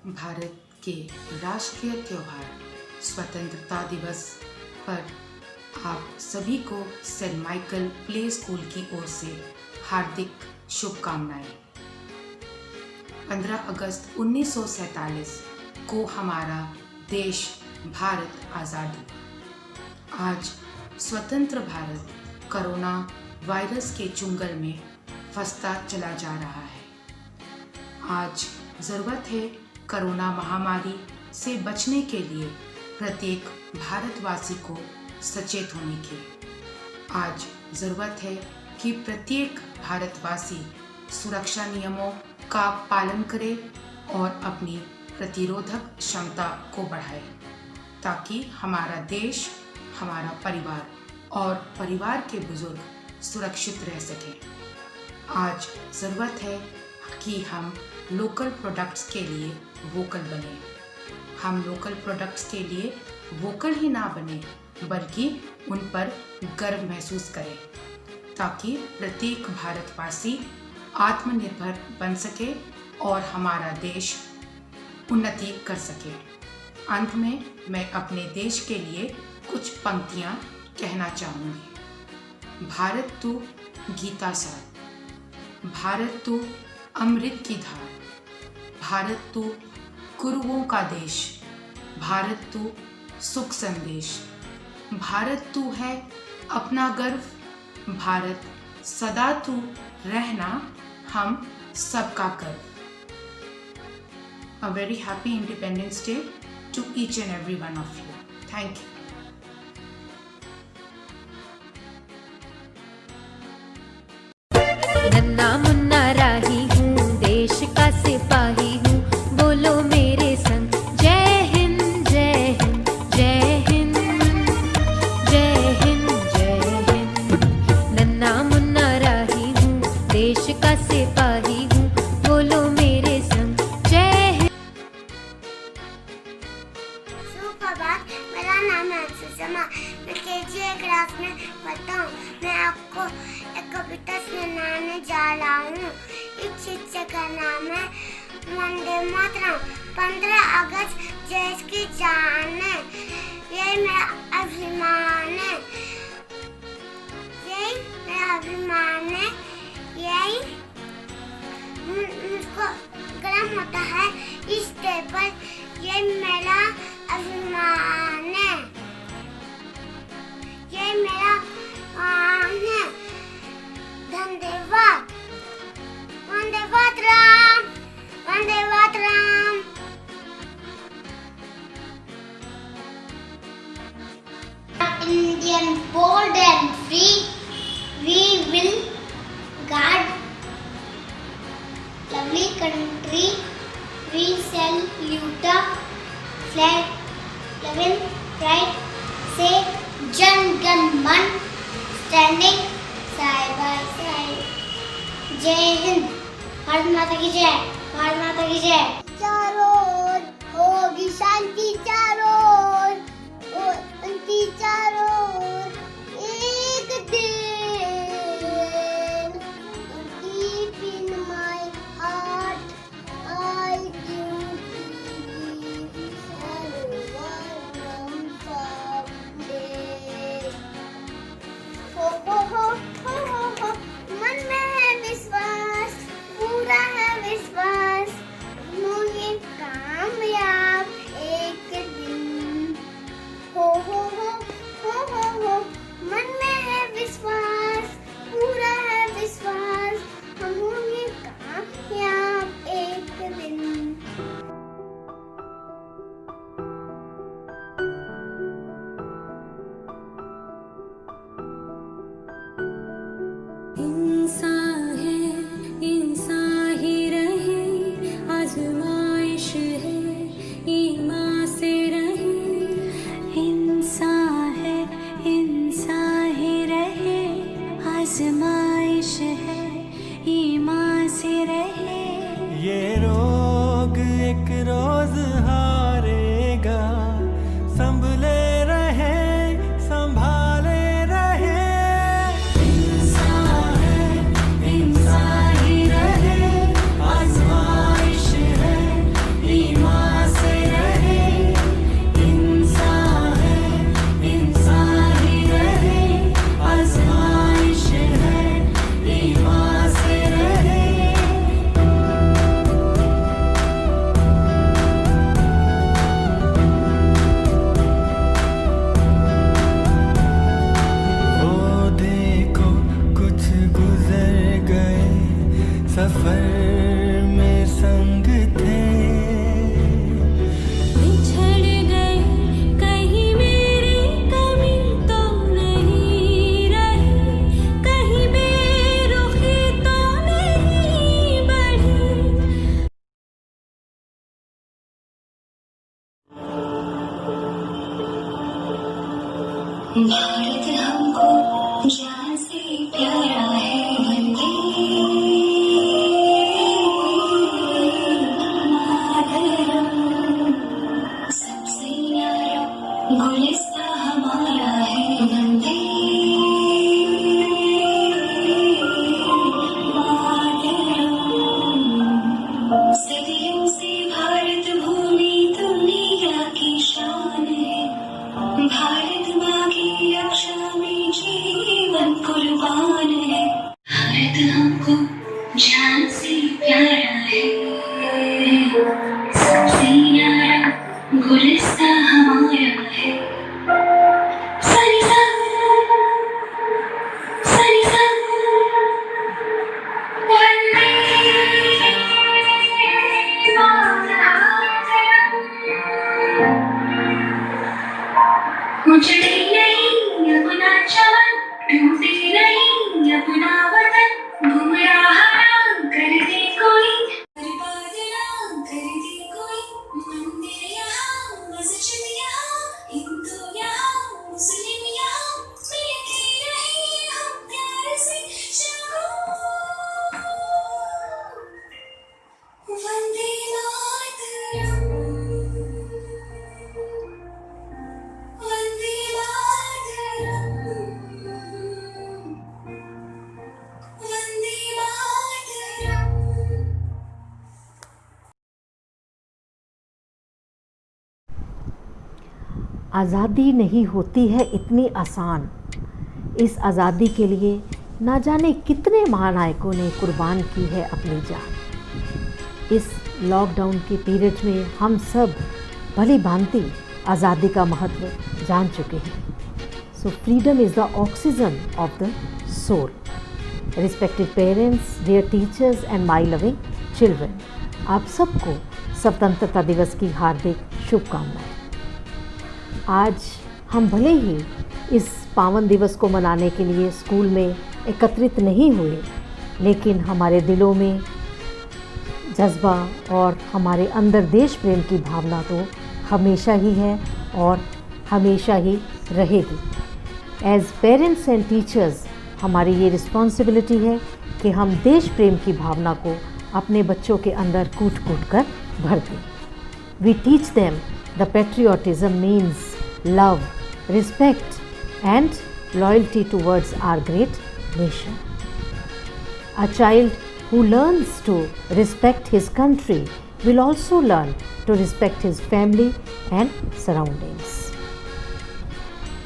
भारत के राष्ट्रीय त्योहार स्वतंत्रता दिवस पर आप सभी को सेंट माइकल प्ले स्कूल की ओर से हार्दिक शुभकामनाएं। 15 अगस्त 1947 को हमारा देश भारत आज़ादी। आज स्वतंत्र भारत कोरोना वायरस के चुंगल में फंसता चला जा रहा है। आज ज़रूरत है कोरोना महामारी से बचने के लिए प्रत्येक भारतवासी को सचेत होने की। आज ज़रूरत है कि प्रत्येक भारतवासी सुरक्षा नियमों का पालन करे और अपनी प्रतिरोधक क्षमता को बढ़ाए ताकि हमारा देश, हमारा परिवार और परिवार के बुजुर्ग सुरक्षित रह सकें। आज ज़रूरत है कि हम लोकल प्रोडक्ट्स के लिए वोकल बने। हम लोकल प्रोडक्ट्स के लिए वोकल ही ना बने बल्कि उन पर गर्व महसूस करें ताकि प्रत्येक भारतवासी आत्मनिर्भर बन सके और हमारा देश उन्नति कर सके। अंत में मैं अपने देश के लिए कुछ पंक्तियाँ कहना चाहूँगी। भारत तू गीता सार, भारत तू अमृत की धार, भारत तू गुरुओं का देश, भारत तू सुख संदेश, भारत तू है अपना गर्व, भारत सदा तू रहना हम सबका गर्व। A very happy Independence Day to each and every one of you. Thank you. नन्ना मुन्ना राही हूँ, देश का सिपाही हूँ, बोलो मेरे संग जय हिंद जय हिंद जय हिंद जय हिंद जय हिंद। नन्ना मुन्ना राही हूँ, देश का सिपाही हूँ, बोलो मेरे संग जय हिंद। सुप्रभात, मेरा नाम है सुषमा। मैं केजी क्लास में पढ़ता हूँ। मैं आपको एक कविता सुनाने जा रहा हूँ। इस चित्र का नाम है वंदे मातरम। 15 अगस्त देश की जान है, ये मेरा अभिमान है, यही मेरा अभिमान है, यही मुझको गर्म होता है इस डे पर, ये मेरा अभिमान है, ये मेरा मान है। धन्यवाद। Vande Mataram, Vande Mataram. Indian, bold and free, we will guard lovely country. We salute the flag, loving pride. Say Jan Gan Man, standing side by side. जय हिंद। भारत माता की जय, भारत माता की जय। चारों ओर होगी शांति, चारों ओर शांति, चारों ओर एक दिन। Deep in my heart, I do believe Sarvam someday. हो हो मन में है विश्वास, पूरा है विश्वास, होंगे कामयाब एक दिन। हो मन में है विश्वास, पूरा है विश्वास, हम होंगे कामयाब एक दिन। इंसान है, इंसान ही रहे, आजमाइश है, ईमान से रहे। इंसान है, इंसान ही रहे, आजमाइश है, ईमान से रहे। ये रोग एक रोज हारेगा, संभले रहे, संभाले रहे। इंसान है, इंसान ही रहे, आजमाइश है, ईमान भारत हमको जान से प्यारा है, वंदे मातरम। सबसे न्यारा गुलिस्ता हमारा है, वंदे मातरम। सदियों से भारत भूमि दुनिया की शान है, भारत माँ की रक्षा में जीवन कुर्बान है। भारत हमको जान से प्यारा है, सबसे न्यारा गुलिस्ता हमारा है। सरी सा वंदे मातरम। उजड़े नहीं अपना चमन, टूटे नहीं अपना वतन, गुमराह ना कर दे कोई, बर्बाद ना कर दे कोई। मंदिर यहाँ, मस्जिद यहाँ, हिंदू यहाँ, मुस्लिम यहाँ, मिलते रहे हम प्यार से सबको। वंदे मातरम, वंदे मातरम, वंदे मातरम। आज़ादी नहीं होती है इतनी आसान। इस आज़ादी के लिए ना जाने कितने महानायकों ने कुर्बान की है अपनी जान। इस लॉकडाउन के पीरियड में हम सब भली भांति आज़ादी का महत्व जान चुके हैं। So freedom is the oxygen of the soul. Respected parents, dear teachers and my loving children, आप सबको स्वतंत्रता दिवस की हार्दिक शुभकामनाएं। आज हम भले ही इस पावन दिवस को मनाने के लिए स्कूल में एकत्रित नहीं हुए, लेकिन हमारे दिलों में जज्बा और हमारे अंदर देश प्रेम की भावना तो हमेशा ही है और हमेशा ही रहेगी। एज पेरेंट्स एंड टीचर्स हमारी ये रिस्पॉन्सिबिलिटी है कि हम देश प्रेम की भावना को अपने बच्चों के अंदर कूट कूट कर भर दें। We teach them the patriotism means love, respect and loyalty towards our great nation. A child who learns to respect his country will also learn to respect his family and surroundings.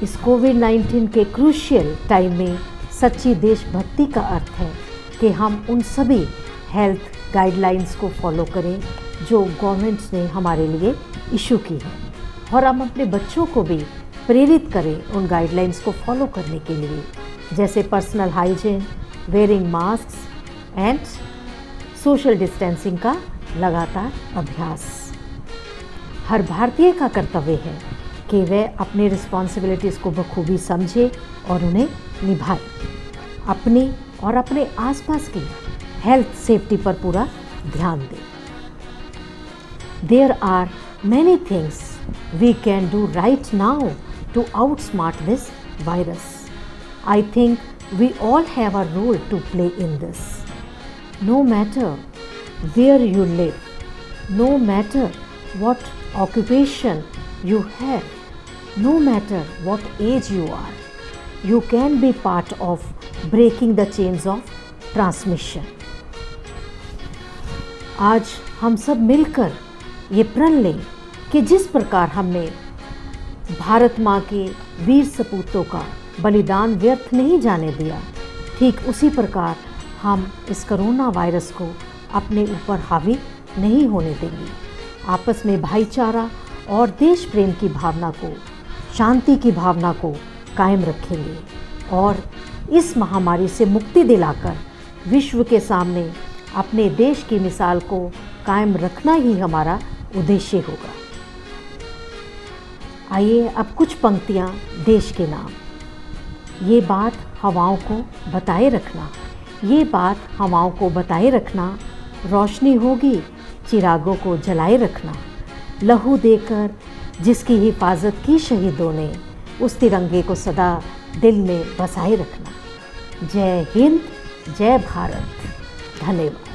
इस कोविड-19 के crucial time में सच्ची देशभक्ति का अर्थ है कि हम उन सभी हेल्थ गाइडलाइंस को फॉलो करें जो गवर्नमेंट्स ने हमारे लिए इशू की है, और हम अपने बच्चों को भी प्रेरित करें उन गाइडलाइंस को फॉलो करने के लिए, जैसे personal hygiene, wearing mask and social distancing का लगातार अभ्यास। हर भारतीय का कर्तव्य है कि वह अपनी रिस्पॉन्सिबिलिटीज़ को बखूबी समझे और उन्हें निभाए, अपनी और अपने आसपास की हेल्थ सेफ्टी पर पूरा ध्यान दें। There are many things we can do right now to outsmart this virus. I think we all have a role to play in this. No matter where you live, no matter what occupation you have, no matter what age you are, you can be part of breaking the chains of transmission. आज हम सब मिलकर ये प्रण लें कि जिस प्रकार हमने भारत माँ के वीर सपूतों का बलिदान व्यर्थ नहीं जाने दिया, ठीक उसी प्रकार हम इस कोरोना वायरस को अपने ऊपर हावी नहीं होने देंगे। आपस में भाईचारा और देश प्रेम की भावना को, शांति की भावना को कायम रखेंगे और इस महामारी से मुक्ति दिलाकर विश्व के सामने अपने देश की मिसाल को कायम रखना ही हमारा उद्देश्य होगा। आइए अब कुछ पंक्तियाँ देश के नाम। ये बात हवाओं को बताए रखना, ये बात हवाओं को बताए रखना, रोशनी होगी चिरागों को जलाए रखना। लहू देकर जिसकी हिफाजत की शहीदों ने, उस तिरंगे को सदा दिल में बसाए रखना। जय हिंद, जय भारत। धन्यवाद।